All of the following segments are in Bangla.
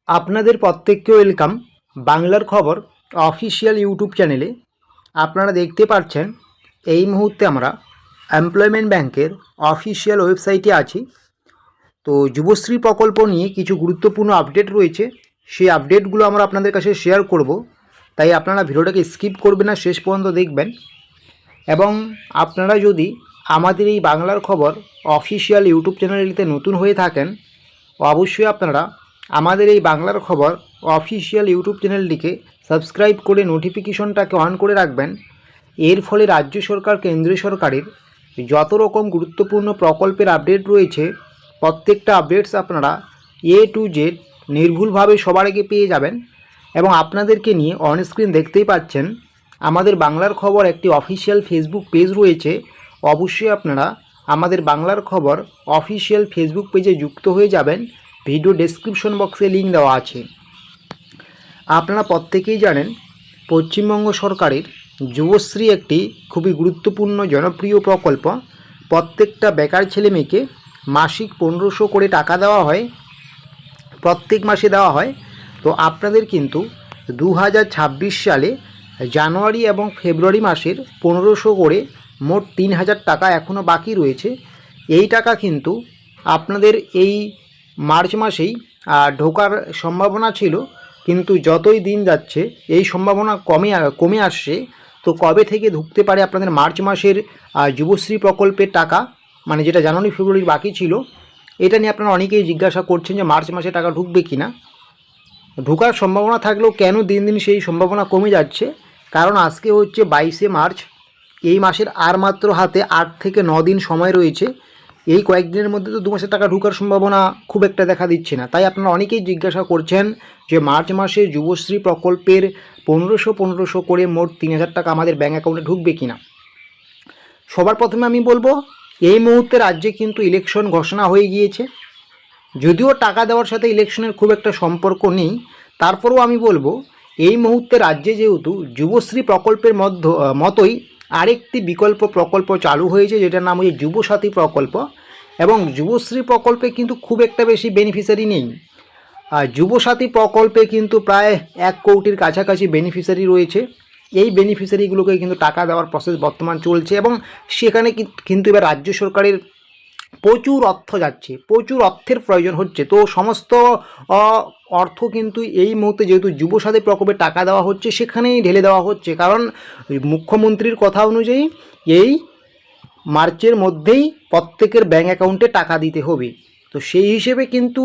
আপনাদের প্রত্যেককে ওয়েলকাম বাংলার খবর অফিসিয়াল ইউটিউব চ্যানেলে। আপনারা দেখতে পাচ্ছেন এই মুহূর্তে আমরা এমপ্লয়মেন্ট ব্যাংকের অফিসিয়াল ওয়েবসাইটে আছি। তো যুবশ্রী প্রকল্প নিয়ে কিছু গুরুত্বপূর্ণ আপডেট রয়েছে, সেই আপডেটগুলো আমরা আপনাদের কাছে শেয়ার করব। তাই আপনারা ভিডিওটাকে স্কিপ করবেন না, শেষ পর্যন্ত দেখবেন। এবং আপনারা যদি আমাদের এই বাংলার খবর অফিসিয়াল ইউটিউব চ্যানেলটিতে নতুন হয়ে থাকেন, অবশ্যই আপনারা আমাদের এই বাংলার খবর অফিসিয়াল ইউটিউব চ্যানেলটিকে সাবস্ক্রাইব করে নোটিফিকেশনটাকে অন করে রাখবেন। এর ফলে রাজ্য সরকার কেন্দ্রীয় সরকারের যত রকম গুরুত্বপূর্ণ প্রকল্পের আপডেট রয়েছে, প্রত্যেকটা আপডেটস আপনারা এ টু জেড নির্ভুলভাবে সবার আগে পেয়ে যাবেন। এবং আপনাদেরকে নিয়ে অনস্ক্রিন দেখতেই পাচ্ছেন আমাদের বাংলার খবর একটি অফিসিয়াল ফেসবুক পেজ রয়েছে। অবশ্যই আপনারা আমাদের বাংলার খবর অফিসিয়াল ফেসবুক পেজে যুক্ত হয়ে যাবেন। ভিডিও ডেসক্রিপশন বক্সে লিঙ্ক দেওয়া আছে। আপনারা প্রত্যেকেই জানেন পশ্চিমবঙ্গ সরকারের যুবশ্রী একটি খুবই গুরুত্বপূর্ণ জনপ্রিয় প্রকল্প। প্রত্যেকটা বেকার ছেলে মেয়েকে মাসিক 1500 করে টাকা দেওয়া হয়, প্রত্যেক মাসে দেওয়া হয়। তো আপনাদের কিন্তু 2026 সালে জানুয়ারি এবং ফেব্রুয়ারি মাসের 1500 করে মোট 3000 টাকা এখনও বাকি রয়েছে। এই টাকা কিন্তু আপনাদের এই মার্চ মাসেই ঢোকার সম্ভাবনা ছিল, কিন্তু যতই দিন যাচ্ছে এই সম্ভাবনা কমে আসছে। তো কবে থেকে ঢুকতে পারে আপনাদের মার্চ মাসের যুবশ্রী প্রকল্পের টাকা, মানে যেটা জানুয়ারি ফেব্রুয়ারির বাকি ছিল, এটা নিয়ে আপনারা অনেকেই জিজ্ঞাসা করছেন যে মার্চ মাসে টাকা ঢুকবে কি না। ঢোকার সম্ভাবনা থাকলেও কেন দিন দিন সেই সম্ভাবনা কমে যাচ্ছে? কারণ আজকে হচ্ছে 22শে মার্চ, এই মাসের আর মাত্র হাতে 8 থেকে 9 দিন সময় রয়েছে। এই কয়েকদিনের মধ্যে তো 2 মাসের টাকা ঢোকার সম্ভাবনা খুব একটা দেখা দিচ্ছে না। তাই আপনারা অনেকেই জিজ্ঞাসা করছেন যে মার্চ মাসে যুবশ্রী প্রকল্পের 1500 করে মোট 3000 টাকা আমাদের ব্যাঙ্ক অ্যাকাউন্টে ঢুকবে কিনা। সবার প্রথমে আমি বলবো, এই মুহূর্তে রাজ্যে কিন্তু ইলেকশন ঘোষণা হয়ে গিয়েছে। যদিও টাকা দেওয়ার সাথে ইলেকশনের খুব একটা সম্পর্ক নেই, তারপরেও আমি বলবো এই মুহূর্তে রাজ্যে যেহেতু যুবশ্রী প্রকল্পের মতোই আরেকটি বিকল্প প্রকল্প চালু হয়েছে, যেটার নাম হচ্ছে যুবসাথী প্রকল্প। এবং যুবশ্রী প্রকল্পে কিন্তু খুব একটা বেশি বেনিফিশিয়ারি নেই। আর যুবসাথী প্রকল্পে কিন্তু প্রায় 1 কোটির কাছাকাছি বেনিফিশিয়ারি রয়েছে। এই বেনিফিশিয়ারিগুলোকে কিন্তু টাকা দেওয়ার প্রসেস বর্তমান চলছে, এবং সেখানে কিন্তু এবার রাজ্য সরকারের প্রচুর অর্থ যাচ্ছে, প্রচুর অর্থের প্রয়োজন হচ্ছে। তো সমস্ত অর্থ কিন্তু এই মুহূর্তে যেহেতু যুবসাথী প্রকল্পে টাকা দেওয়া হচ্ছে সেখানেই ঢেলে দেওয়া হচ্ছে। কারণ মুখ্যমন্ত্রীর কথা অনুযায়ী এই মার্চের মধ্যেই প্রত্যেকের ব্যাঙ্ক অ্যাকাউন্টে টাকা দিতে হবে। তো সেই হিসেবে কিন্তু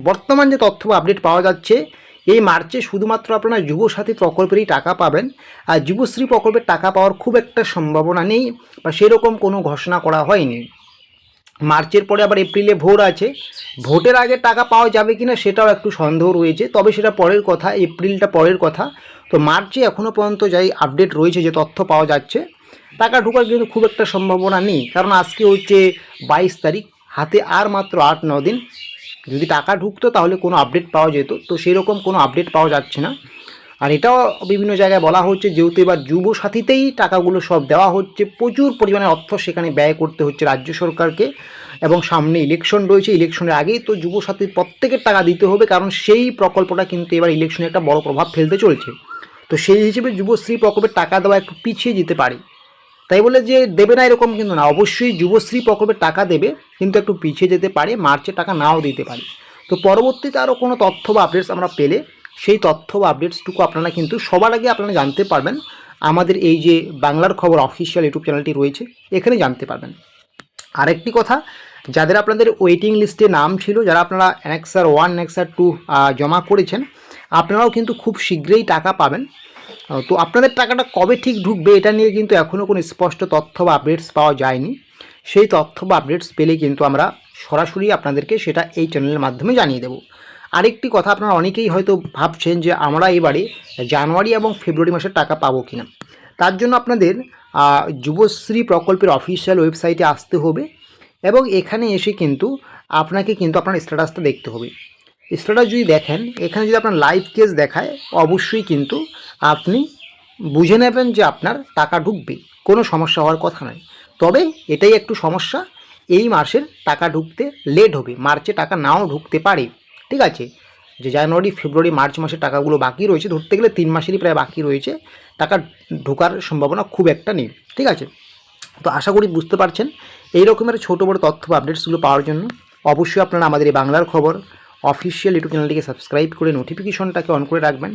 বর্তমান যে তথ্য আপডেট পাওয়া যাচ্ছে, এই মার্চে শুধুমাত্র আপনারা যুবসাথী প্রকল্পেরই টাকা পাবেন। আর যুবশ্রী প্রকল্পের টাকা পাওয়ার খুব একটা সম্ভাবনা নেই, বা সেরকম কোনো ঘোষণা করা হয়নি। মার্চের পরে আবার এপ্রিলে ভোট আছে, ভোটের আগে টাকা পাওয়া যাবে কিনা সেটাও একটু সন্দেহ রয়েছে, তবে সেটা পরের কথা, এপ্রিলটা পরের কথা। তো মার্চে এখনও পর্যন্ত যাই আপডেট রয়েছে, যে তথ্য পাওয়া যাচ্ছে, টাকা ঢোকার কিন্তু খুব একটা সম্ভাবনা নেই। কারণ আজকে হচ্ছে 22 তারিখ, হাতে আর মাত্র 8-9 দিন। যদি টাকা ঢুকতো তাহলে কোনো আপডেট পাওয়া যেত, তো সেরকম কোনো আপডেট পাওয়া যাচ্ছে না। আর এটাও বিভিন্ন জায়গায় বলা হচ্ছে, যেহেতু এবার যুবসাথীতেই টাকাগুলো সব দেওয়া হচ্ছে, প্রচুর পরিমাণে অর্থ সেখানে ব্যয় করতে হচ্ছে রাজ্য সরকারকে। এবং সামনে ইলেকশন রয়েছে, ইলেকশনের আগেই তো যুবসাথীর প্রত্যেকের টাকা দিতে হবে, কারণ সেই প্রকল্পটা কিন্তু এবার ইলেকশনে একটা বড় প্রভাব ফেলতে চলছে। তো সেই হিসেবে যুবশ্রী প্রকল্পের টাকা দেওয়া একটু পিছিয়ে যেতে পারে। তাই বলে যে দেবে না এরকম কিন্তু না, অবশ্যই যুবশ্রী প্রকল্পের টাকা দেবে, কিন্তু একটু পিছিয়ে যেতে পারে, মার্চে টাকা নাও দিতে পারে। তো পরবর্তীতে আরও কোনো তথ্য বা আপডেটস আমরা পেলে সেই তথ্য বা আপডেটসটুকু আপনারা কিন্তু সবার আগে আপনারা জানতে পারবেন। আমাদের এই যে বাংলার খবর অফিসিয়াল ইউটিউব চ্যানেলটি রয়েছে, এখানে জানতে পারবেন। আরেকটি কথা, যাদের আপনাদের ওয়েটিং লিস্টে নাম ছিল, যারা আপনারা অ্যানেক্সার 1 অ্যানেক্সার 2 জমা করেছেন, আপনারাও কিন্তু খুব শীঘ্রই টাকা পাবেন। তো আপনাদের টাকাটা কবে ঠিক ঢুকবে এটা নিয়ে কিন্তু এখনও কোনো স্পষ্ট তথ্য বা আপডেটস পাওয়া যায়নি। সেই তথ্য বা আপডেটস পেলে কিন্তু আমরা সরাসরি আপনাদেরকে সেটা এই চ্যানেলের মাধ্যমে জানিয়ে দেব। আরেকটি কথা, আপনারা অনেকেই হয়তো ভাবছেন যে আমরা এবারে জানুয়ারি এবং ফেব্রুয়ারি মাসের টাকা পাবো কিনা। তার জন্য আপনাদের যুবশ্রী প্রকল্পের অফিসিয়াল ওয়েবসাইটে আসতে হবে, এবং এখানে এসে কিন্তু আপনাকে কিন্তু আপনার স্ট্যাটাসটা দেখতে হবে। স্ট্যাটাস যদি দেখেন, এখানে যদি আপনার লাইভ কেস দেখায়, অবশ্যই কিন্তু আপনি বুঝে নেবেন যে আপনার টাকা ঢুকবে, কোনো সমস্যা হওয়ার কথা নয়। তবে এটাই একটু সমস্যা, এই মাসের টাকা ঢুকতে লেট হবে, মার্চে টাকা নাও ঢুকতে পারে। ঠিক আছে, যে জানুয়ারি ফেব্রুয়ারি মার্চ মাসের টাকাগুলো বাকি রয়েছে, ধরতে গেলে 3 মাসেরই প্রায় বাকি রয়েছে, টাকা ঢোকার সম্ভাবনা খুব একটা নেই। ঠিক আছে, তো আশা করি বুঝতে পারছেন। এই রকমের ছোটো বড়ো তথ্য বা আপডেটসগুলো পাওয়ার জন্য অবশ্যই আপনারা আমাদের এই বাংলার খবর অফিসিয়াল ইউটিউব চ্যানেলটিকে সাবস্ক্রাইব করে নোটিফিকেশনটাকে অন করে রাখবেন,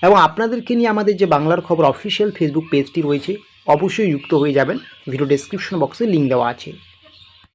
এবং আপনাদেরকে নিয়ে আমাদের যে বাংলার খবর অফিসিয়াল ফেসবুক পেজটি রয়েছে অবশ্যই যুক্ত হয়ে যাবেন। ভিডিও ডেসক্রিপশন বক্সে লিঙ্ক দেওয়া আছে।